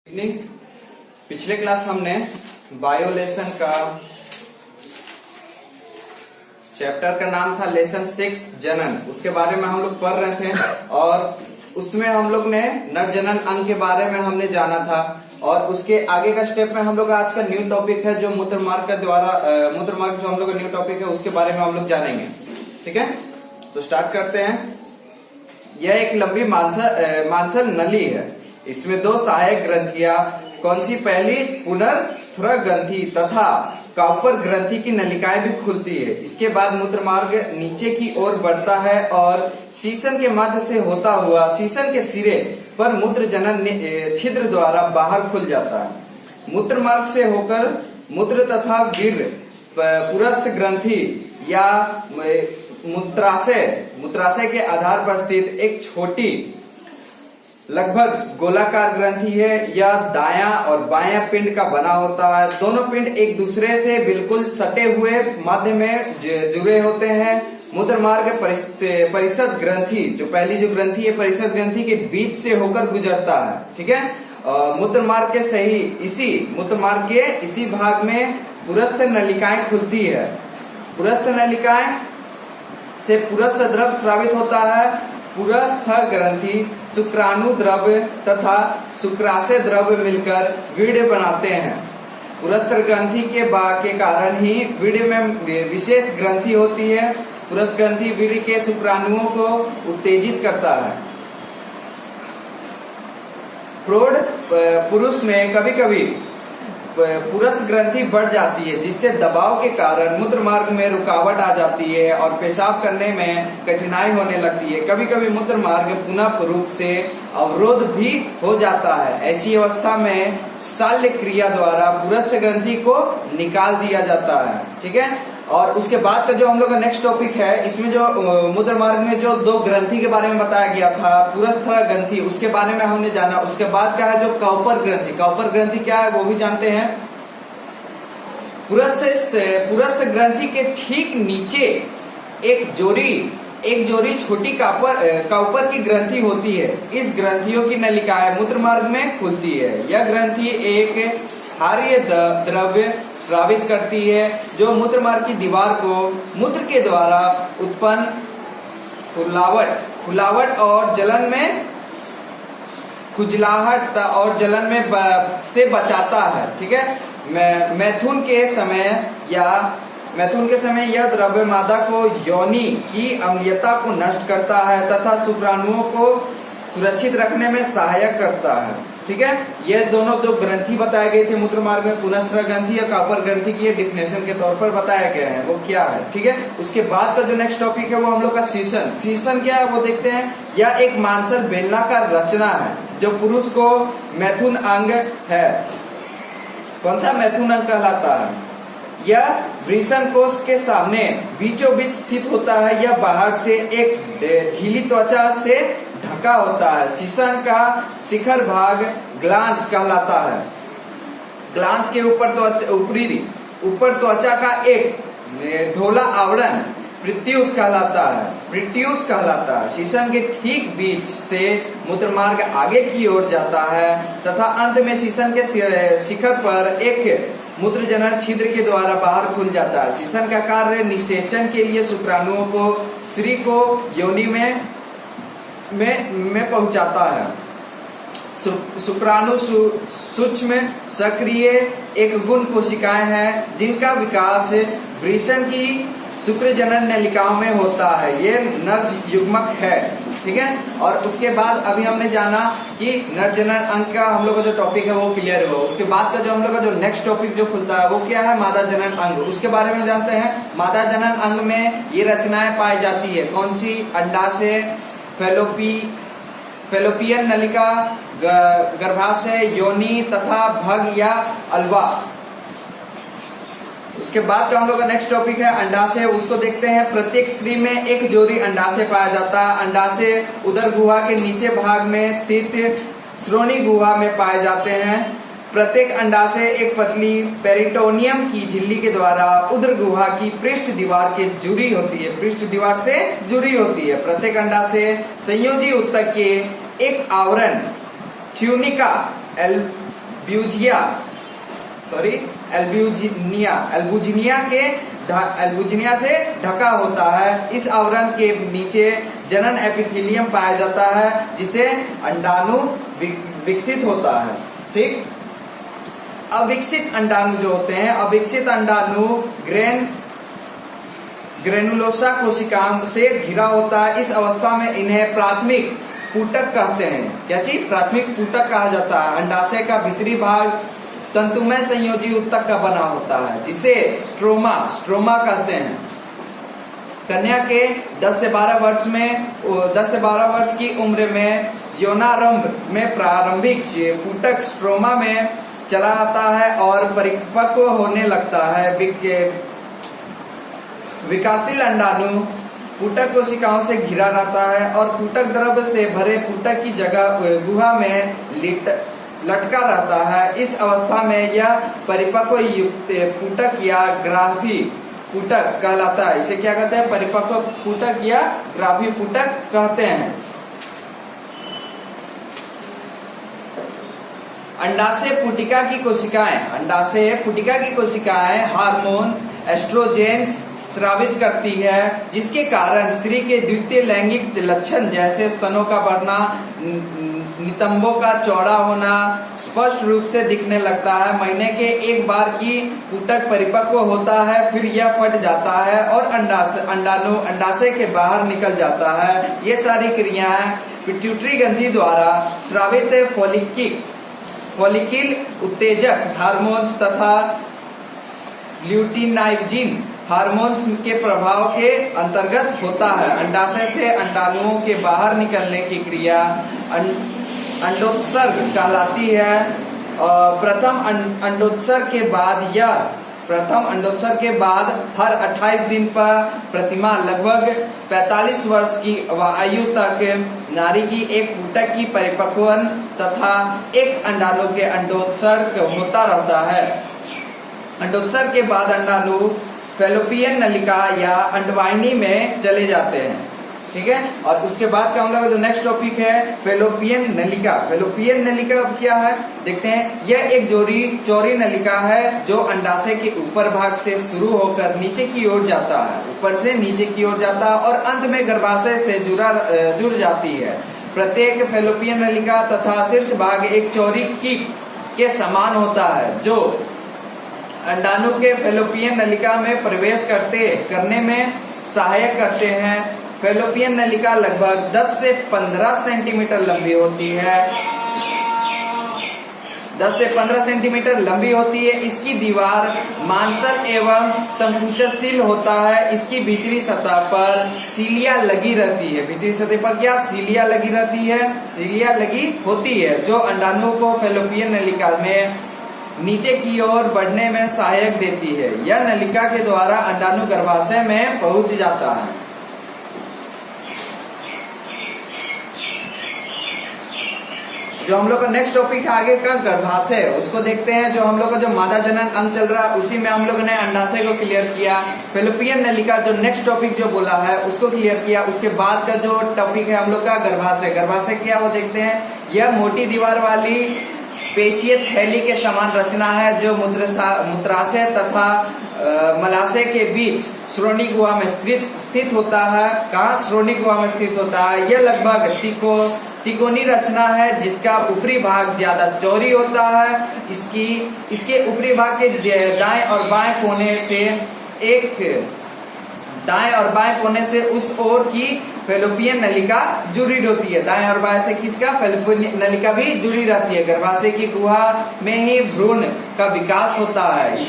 Evening. पिछले class हमने बायोलेशन का चैप्टर का नाम था लेसन 6 जनन, उसके बारे में हम लोग पढ़ रहे थे और उसमें हम लोग ने नर जनन अंग के बारे में हमने जाना था। और उसके आगे का स्टेप में हम लोग आज का न्यू टॉपिक है जो मूत्र मार्ग के द्वारा मूत्र मार्ग जो हम लोग का न्यू टॉपिक है उसके बारे में हम लोग जानेंगे। ठीक है, तो स्टार्ट करते हैं। यह एक लंबी मांसल नली है। इसमें दो सहायक ग्रंथियां, कौन सी? पहली पुनर्स्त्र ग्रंथि तथा काउपर ग्रंथि की नलिकाएं भी खुलती है। इसके बाद मूत्र मार्ग नीचे की ओर बढ़ता है और शीशन के मध्य से होता हुआ शीशन के सिरे पर मूत्र जनन छिद्र द्वारा बाहर खुल जाता है। मूत्र मार्ग से होकर मूत्र तथा वीर्य पुरस्थ ग्रंथि या मूत्राशय के आधार पर स्थित एक छोटी लगभग गोलाकार ग्रंथि है। यह दायां और बायां पिंड का बना होता है। दोनों पिंड एक दूसरे से बिल्कुल सटे हुए मध्य में जुड़े होते हैं। मूत्र मार्ग परिषद ग्रंथि, जो पहली जो ग्रंथि है परिषद ग्रंथि के बीच से होकर गुजरता है। ठीक है, मूत्र मार्ग के इसी भाग में पुरस्थ नलिकाएं खुलती है। पुरस्थ नलिकाएं से पुरस्थ द्रव स्रावित होता है। पुरस्थ ग्रंथि शुक्राणु द्रव्य तथा शुक्राशय द्रव्य मिलकर वीर्य बनाते हैं। पुरस्थ ग्रंथि के कारण ही वीर्य में विशेष ग्रंथि होती है। पुरस्थ ग्रंथि वीर्य के शुक्राणुओं को उत्तेजित करता है। प्रौढ़ पुरुष में कभी कभी पुरस्थ ग्रंथि बढ़ जाती है, जिससे दबाव के कारण मूत्र मार्ग में रुकावट आ जाती है और पेशाब करने में कठिनाई होने लगती है। कभी कभी मूत्र मार्ग पुनः रूप से अवरोध भी हो जाता है। ऐसी अवस्था में शल्य क्रिया द्वारा पुरस्थ ग्रंथि को निकाल दिया जाता है। ठीक है, और उसके बाद का जो हम लोग का नेक्स्ट टॉपिक है, इसमें जो मूत्र मार्ग में जो दो ग्रंथि के बारे में बताया गया था, पुरस्थ ग्रंथि, उसके बारे में हमने जाना। उसके बाद का है जो काउपर ग्रंथि। काउपर ग्रंथि क्या है वो भी जानते हैं। पुरस्थ ग्रंथि के ठीक नीचे एक जोड़ी छोटी काउपर की ग्रंथि होती है। इस ग्रंथियों की नलिकाएं मूत्र मार्ग में खुलती है। यह ग्रंथि एक क्षारीय द्रव्य स्रावित करती है जो मूत्र मार्ग की दीवार को मूत्र के द्वारा उत्पन्न खुलावट और जलन में खुजलाहट और जलन में से बचाता है। ठीक है, मैथुन के समय यह द्रव्य मादा को योनि की अम्लीयता को नष्ट करता है तथा शुक्राणुओं को सुरक्षित रखने में सहायक करता है। ठीक है, ये दोनों जो ग्रंथि बताए गए थे मूत्र मार्ग में, पुनस्त्र ग्रंथि या कापर ग्रंथि की डिफिनेशन के तौर पर बताया गया है, वो क्या है। ठीक है, उसके बाद का जो नेक्स्ट टॉपिक है वो हम लोग का शीशन क्या है वो देखते हैं। यह एक मांसल बेलनाकार रचना है जो पुरुष को मैथुन अंग है। कौन सा मैथुन अंग कहलाता है? यह वृषण कोश के सामने बीचों बीच स्थित होता है। यह बाहर से एक ढीली त्वचा से ढका होता है। शीशन का शिखर भाग ग्लांस कहलाता है। ग्लांस के ऊपर त्वचा का एक ढोला आवरण प्रिट्यूस कहलाता है। शीशन के ठीक बीच से मूत्र मार्ग आगे की ओर जाता है तथा अंत में शीशन के शिखर पर एक मूत्र जनन छिद्र के द्वारा बाहर खुल जाता है। शीशन का कार्य निषेचन के लिए शुक्राणुओं को स्त्री को योनि में पहुंचाता है। शुक्राणु सूक्ष्म सक्रिय एक गुण कोशिकाएं हैं जिनका विकास वृषण की शुक्र जनन नलिकाओं में होता है। ये नर युग्मक है। ठीक है, और उसके बाद अभी हमने जाना कि नर जनन अंग का हम लोग का जो टॉपिक है वो क्लियर हुआ। उसके बाद का जो हम लोग का जो नेक्स्ट टॉपिक जो खुलता है वो क्या है? मादा जनन अंग। उसके बारे में जानते हैं। मादा जनन अंग में ये रचनाएं पाई जाती है। कौन सी? अंडाशय, फैलोपियन नलिका, गर्भाशय, योनि तथा भग या अल्वा। उसके बाद का हम लोग का नेक्स्ट टॉपिक है अंडाशय। उसको देखते हैं। प्रत्येक स्त्री में एक जोड़ी अंडाशय पाया जाता है। अंडाशय उदर गुहा के नीचे भाग में स्थित श्रोणि गुहा में पाए जाते हैं। प्रत्येक अंडाशय एक पतली पेरिटोनियम की झिल्ली के द्वारा उदर गुहा की पृष्ठ दीवार से जुड़ी होती है। प्रत्येक अंडाशय संयोजी ऊतक के एक आवरण ट्यूनिका एल्बुजिनिया से ढका होता है। इस आवरण के नीचे जनन एपिथेलियम पाया जाता है जिसे अंडाणु विकसित होता है। ठीक, अविकसित अंडाणु जो होते हैं, अविकसित अंडाणु ग्रेनुलोसा कोशिकाओं से घिरा होता है। इस अवस्था में इन्हें प्राथमिक पुटक कहते हैं। क्या चीज? प्राथमिक पुटक कहा जाता है। अंडाशय का भीतरी भाग तंतुमय संयोजी ऊतक का बना होता है जिसे स्ट्रोमा कहते हैं। कन्या के 10 से 12 वर्ष की उम्र में यौनारंभ में प्रारंभिक पुटक स्ट्रोमा में चला आता है और परिपक्व होने लगता है। विकासशील अंडाणु पुटक कोशिकाओं से घिरा रहता है और पुटक द्रव से भरे पुटक की जगह गुहा में लटका रहता है। इस अवस्था में यह परिपक्व युक्त पुटक या ग्राफी पुटक कहलाता है। इसे क्या कहते हैं? परिपक्व पुटक या ग्राफी पुटक कहते हैं। अंडाशय पुटिका की कोशिकाएं हार्मोन एस्ट्रोजेन स्रावित करती है जिसके कारण स्त्री के द्वितीय लैंगिक लक्षण जैसे स्तनों का बढ़ना, नितंबों का चौड़ा होना स्पष्ट रूप से दिखने लगता है। महीने के एक बार की पुटक परिपक्व होता है, फिर यह फट जाता है और अंडाणु अंडाशय के बाहर निकल जाता है। ये सारी क्रियाएं पिट्यूटरी ग्रंथि द्वारा स्रावित फॉलिकिल उत्तेजक हार्मोन्स तथा ल्यूटिनाइजिन हार्मोन्स के प्रभाव के अंतर्गत होता है। अंडाशय से अंडाणुओं के बाहर निकलने की क्रिया अंडोत्सर्ग कहलाती है। प्रथम अंडोत्सर्ग के बाद हर 28 दिन पर प्रतिमा लगभग 45 वर्ष की आयु तक नारी की एक पुटक की परिपक्वन तथा एक अंडाणु के अंडोत्सर्ग होता रहता है। अंडोत्सर्ग के बाद अंडाणु फैलोपियन नलिका या अंडवाहिनी में चले जाते हैं। ठीक है, और उसके बाद का हम लोग जो नेक्स्ट टॉपिक है फैलोपियन नलिका। फैलोपियन नलिका क्या है देखते हैं। यह एक चौड़ी नलिका है जो अंडाशय के ऊपर भाग से शुरू होकर नीचे की ओर जाता है, ऊपर से नीचे की ओर जाता है और अंत में गर्भाशय से जुड़ जाती है। प्रत्येक फैलोपियन नलिका तथा शीर्ष भाग एक चौड़ी कीप के समान होता है जो अंडाणु के फैलोपियन नलिका में प्रवेश करने में सहायक करते हैं। फैलोपियन नलिका लगभग 10 से 15 सेंटीमीटर लंबी होती है। 10 से 15 सेंटीमीटर लंबी होती है। इसकी दीवार मांसल एवं संकुचनशील होता है। इसकी भीतरी सतह पर सीलिया लगी रहती है। भीतरी सतह पर क्या सीलिया लगी रहती है? सीलिया लगी होती है जो अंडाणु को फैलोपियन नलिका में नीचे की ओर बढ़ने में सहायक देती है। यह नलिका के द्वारा अंडाणु गर्भाशय में पहुंच जाता है। जो हम लोग का नेक्स्ट टॉपिक है आगे का गर्भाशय, उसको देखते हैं। जो हम लोग का जो मादा जनन अंग चल रहा है उसी में हम लोगों ने अंडाशय को क्लियर किया। फैलोपियन नलिका जो नेक्स्ट टॉपिक जो बोला है उसको क्लियर किया। उसके बाद का जो टॉपिक है हम लोग का गर्भाशय। गर्भाशय क्या वो देखते हैं। यह मोटी दीवार वाली पेशीय थैली के समान रचना है जो मूत्राशय तथा मलाशय के बीच श्रोणि गुहा में स्थित होता है। कहाँ श्रोणि गुहा में स्थित होता है? यह लगभग तिकोनी रचना है जिसका ऊपरी भाग ज्यादा चौड़ी होता है। इसके ऊपरी भाग के दाएं और बाएं कोने से उस ओर की फैलोपियन नलिका जुड़ी होती है। दाएं और बाएं से किसका? फैलोपियन नलिका भी जुड़ी रहती है। गर्भाशय की गुहा में ही भ्रूण का विकास होता है।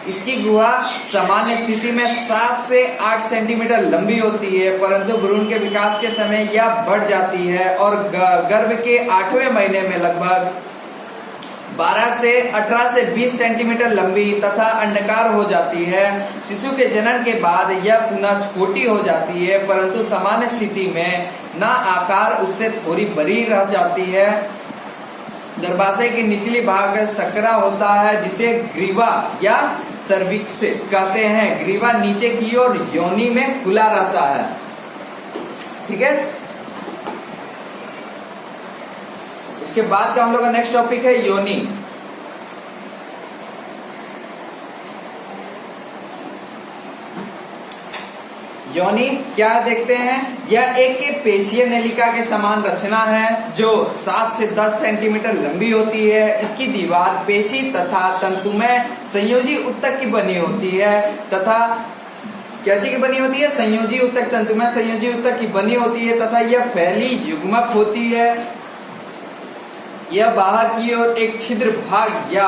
इसकी गुहा सामान्य स्थिति में 7 से 8 सेंटीमीटर लंबी होती है, परंतु भ्रूण के विकास के समय यह बढ़ जाती है और गर्भ के 8वें महीने में लगभग 12 से 18 से 20 सेंटीमीटर लंबी तथा अंडाकार हो जाती है। शिशु के जन्म के बाद यह पुनः छोटी हो जाती है, परंतु सामान्य स्थिति में न आकार उससे थोड़ी बड़ी रह जाती है। गर्भाशय की निचली भाग सकरा होता है जिसे ग्रीवा या सर्विक्स कहते हैं। ग्रीवा नीचे की ओर योनि में खुला रहता है। ठीक है, उसके बाद का हम लोग का नेक्स्ट टॉपिक है योनि। योनि क्या देखते हैं, यह एक पेशीय नलिका के समान रचना है जो 7 से 10 सेंटीमीटर लंबी होती है। इसकी दीवार पेशी तथा तंतुमय संयोजी ऊतक की बनी होती है तथा क्या चीज की बनी होती है, संयोजी ऊतक, तंतुमय संयोजी ऊतक की बनी होती है तथा यह फैली युग्मक होती है। यह बाहर की ओर एक छिद्र भाग या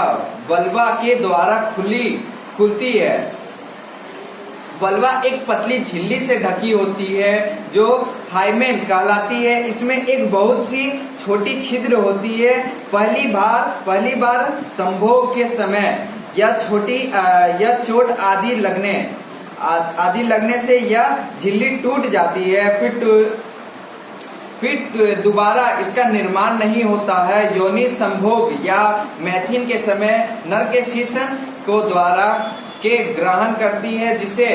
वल्वा के द्वारा खुलती है। वल्वा एक पतली झिल्ली से ढकी होती है जो हाइमेन कहलाती है। इसमें एक बहुत सी छोटी छिद्र होती है। पहली बार संभोग के समय यह चोट आदि लगने से यह झिल्ली टूट जाती है। फिर दोबारा इसका निर्माण नहीं होता है। योनि संभोग या मैथुन के समय नर के शीशन को द्वारा के ग्रहण करती है जिसे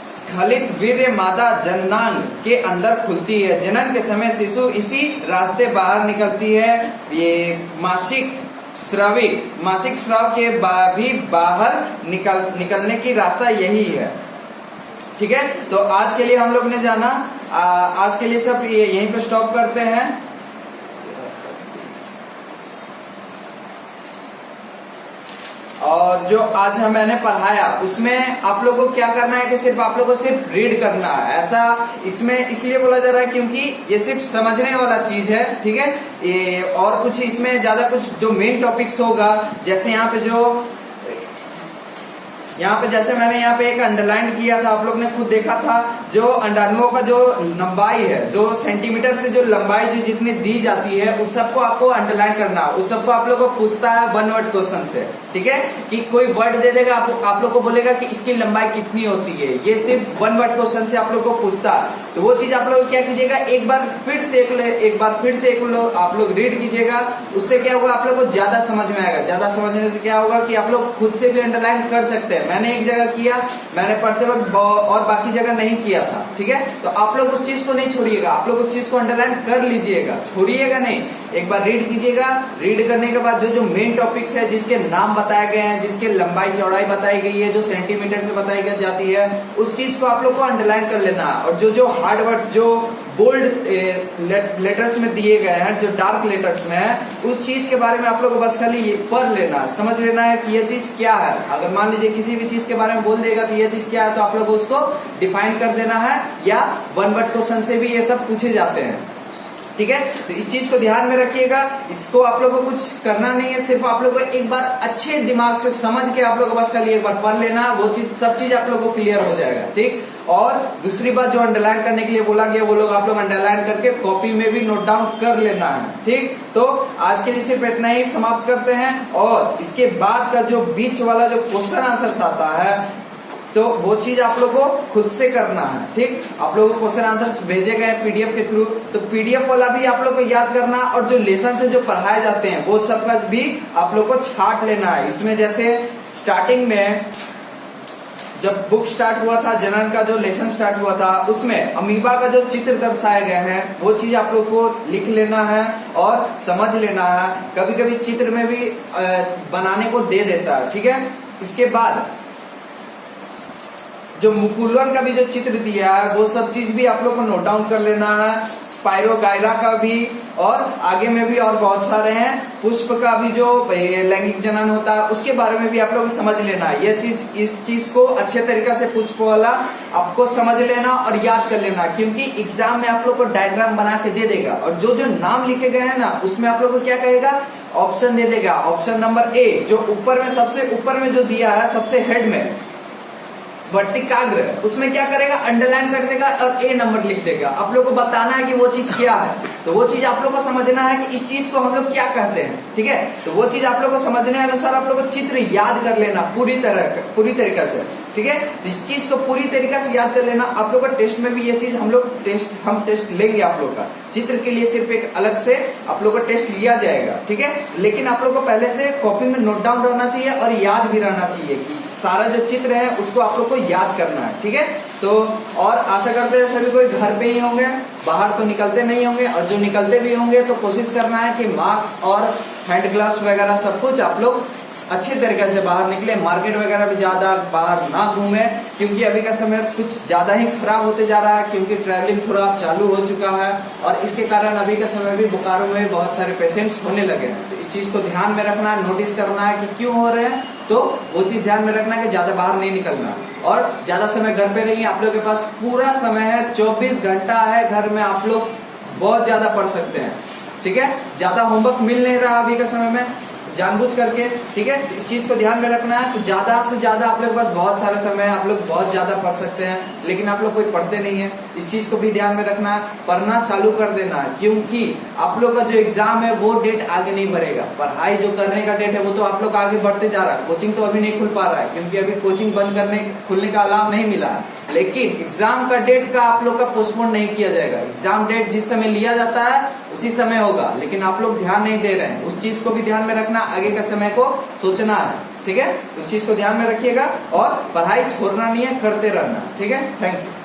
स्खलित वीर्य मादा जननांग के अंदर खुलती है। जनन के समय शिशु इसी रास्ते बाहर निकलती है। ये मासिक स्राव के भी बाहर निकलने की रास्ता यही है। ठीक है, तो आज के लिए हम लोग ने जाना, आज के लिए सब यहीं पे स्टॉप करते हैं। और जो आज मैंने पढ़ाया उसमें आप लोगों को क्या करना है कि सिर्फ आप लोगों को सिर्फ रीड करना है। ऐसा इसमें इसलिए बोला जा रहा है क्योंकि ये सिर्फ समझने वाला चीज है। ठीक है, ये और कुछ इसमें ज्यादा कुछ जो मेन टॉपिक्स होगा, जैसे यहाँ पे जैसे मैंने यहाँ पे एक अंडरलाइन किया था, आप लोग ने खुद देखा था, जो अंडाणुओं का जो लंबाई है, जो सेंटीमीटर से जो लंबाई जो जितनी दी जाती है उस सबको आपको अंडरलाइन करना, उस सबको आप लोग को पूछता है 1 वर्ड क्वेश्चन से। ठीक है, कि कोई वर्ड दे देगा, आप लोग को बोलेगा कि इसकी लंबाई कितनी होती है, ये सिर्फ 1 वर्ड क्वेश्चन से आप लोग को पूछता है। तो वो चीज आप लोग क्या कीजिएगा, एक बार फिर से आप लोग रीड कीजिएगा। उससे क्या होगा, आप लोग को ज्यादा समझ में आएगा। ज्यादा समझने से क्या होगा कि आप लोग खुद से भी अंडरलाइन कर सकते हैं। मैंने एक जगह किया, मैंने पढ़ते वक्त और बाकी जगह नहीं किया था। ठीक है, तो आप लोग उस चीज को नहीं छोड़िएगा, आप लोग उस चीज को अंडरलाइन कर लीजिएगा, छोड़िएगा नहीं। एक बार रीड कीजिएगा, रीड करने के बाद जो मेन टॉपिक्स है, जिसके नाम बताए गए हैं, जिसके लंबाई चौड़ाई बताई गई है, जो सेंटीमीटर से बताई जाती है, उस चीज को आप लोग को अंडरलाइन कर लेना है। और जो हार्ड वर्ड्स जो बोल्ड लेटर्स में दिए गए हैं, जो डार्क लेटर्स में है, उस चीज के बारे में आप लोग को बस खाली ये पढ़ लेना है, समझ लेना है कि ये चीज क्या है। अगर मान लीजिए किसी भी चीज के बारे में बोल देगा कि ये चीज क्या है, तो आप लोग को उसको डिफाइन कर देना है, या 1 वर्ड क्वेश्चन से भी ये सब पूछे जाते हैं। ठीक है, तो इस चीज को ध्यान में रखिएगा। इसको आप लोगों को कुछ करना नहीं है, सिर्फ आप लोगों को एक बार अच्छे दिमाग से समझ के आप लोगों को बस खाली एक बार पढ़ लेना, वो चीज सब चीज आप लोगों को क्लियर हो जाएगा। ठीक, और दूसरी बात जो अंडरलाइन करने के लिए बोला गया, वो लोग आप लोग अंडरलाइन करके कॉपी में भी नोट डाउन कर लेना है। ठीक, तो आज के लिए सिर्फ इतना ही समाप्त करते हैं। और इसके बाद का जो बीच वाला जो क्वेश्चन आंसर्स आता है, तो वो चीज आप लोग को खुद से करना है। ठीक, आप लोगों को क्वेश्चन आंसर्स भेजे गए पीडीएफ के थ्रू, तो पीडीएफ वाला भी आप लोग को याद करना, और जो लेसन से जो पढ़ाए जाते हैं वो सब का भी आप लोग को छाट लेना है। इसमें जैसे स्टार्टिंग में जब बुक स्टार्ट हुआ था, जनरल का जो लेसन स्टार्ट हुआ था, उसमें अमीबा का जो चित्र दर्शाए गए हैं वो चीज आप लोग को लिख लेना है और समझ लेना है। कभी कभी चित्र में भी बनाने को दे देता है। ठीक है, इसके बाद जो मुकुलन का भी जो चित्र दिया है, वो सब चीज भी आप लोग को नोट डाउन कर लेना है। स्पाइरोगाइरा का भी, और आगे में भी और बहुत सारे हैं। पुष्प का भी जो लैंगिक जनन होता है, उसके बारे में भी आप लोग समझ लेना है। ये चीज, इस चीज को अच्छे तरीके से पुष्प वाला आपको समझ लेना और याद कर लेना, क्योंकि एग्जाम में आप लोग को डायग्राम बना के दे देगा, और जो जो नाम लिखे गए हैं ना, उसमें आप लोग को क्या कहेगा, ऑप्शन दे देगा। ऑप्शन नंबर ए, जो ऊपर में सबसे ऊपर में जो दिया है, सबसे हेड में वर्तिकाग्र, उसमें क्या करेगा, अंडरलाइन कर देगा और ए नंबर लिख देगा। आप लोग को बताना है कि वो चीज क्या है, तो वो चीज आप लोग को समझना है कि इस चीज को हम लोग क्या कहते हैं। ठीक है, तो वो चीज आप लोग को समझने अनुसार आप लोग को चित्र याद कर लेना पूरी तरीके से। ठीक है, तो इस चीज को पूरी तरीके से याद कर लेना। आप लोग का टेस्ट में भी ये चीज हम टेस्ट लेंगे आप लोग का। चित्र के लिए सिर्फ एक अलग से आप लोग का टेस्ट लिया जाएगा। ठीक है, लेकिन आप लोग को पहले से कॉपी में नोट डाउन रहना चाहिए और याद भी रहना चाहिए कि सारा जो चित्र है उसको आप लोग को याद करना है। ठीक है, तो और आशा करते हैं सभी कोई घर पे ही होंगे, बाहर तो निकलते नहीं होंगे, और जो निकलते भी होंगे तो कोशिश करना है कि मास्क और हैंड ग्लव्स वगैरह सब कुछ आप लोग अच्छे तरीके से बाहर निकले, मार्केट वगैरह भी ज्यादा बाहर ना घूमे, क्योंकि अभी का समय कुछ ज्यादा ही खराब होते जा रहा है, क्योंकि ट्रैवलिंग थोड़ा चालू हो चुका है और इसके कारण अभी का समय भी बोकारो में बहुत सारे पेशेंट्स होने लगे हैं। तो इस चीज को ध्यान में रखना है, नोटिस करना है कि क्यों हो रहे हैं, तो वो चीज ध्यान में रखना है कि ज्यादा बाहर नहीं निकलना और ज्यादा समय घर पे रहिए। आप लोग के पास पूरा समय है, 24 घंटा है घर में, आप लोग बहुत ज्यादा पढ़ सकते हैं। ठीक है, ज्यादा होमवर्क मिल नहीं रहा अभी के समय में जानबूझ करके। ठीक है, इस चीज को ध्यान में रखना है। तो ज्यादा से ज्यादा आप लोग के पास बहुत सारा समय है, आप लोग बहुत ज्यादा पढ़ सकते हैं, लेकिन आप लोग कोई पढ़ते नहीं है। इस चीज को भी ध्यान में रखना है, पढ़ना चालू कर देना है, क्योंकि आप लोग का जो एग्जाम है वो डेट आगे नहीं बढ़ेगा। पढ़ाई जो करने का डेट है वो तो आप लोग आगे बढ़ते जा रहा है। कोचिंग तो अभी नहीं खुल पा रहा है, क्योंकि अभी कोचिंग बंद खुलने का अलाव नहीं मिला है, लेकिन एग्जाम का डेट का आप लोग का पोस्टपोन नहीं किया जाएगा। एग्जाम डेट जिस समय लिया जाता है उसी समय होगा, लेकिन आप लोग ध्यान नहीं दे रहे हैं। उस चीज को भी ध्यान में रखना, आगे का समय को सोचना है। ठीक है, उस चीज को ध्यान में रखिएगा और पढ़ाई छोड़ना नहीं है, करते रहना। ठीक है, थैंक यू।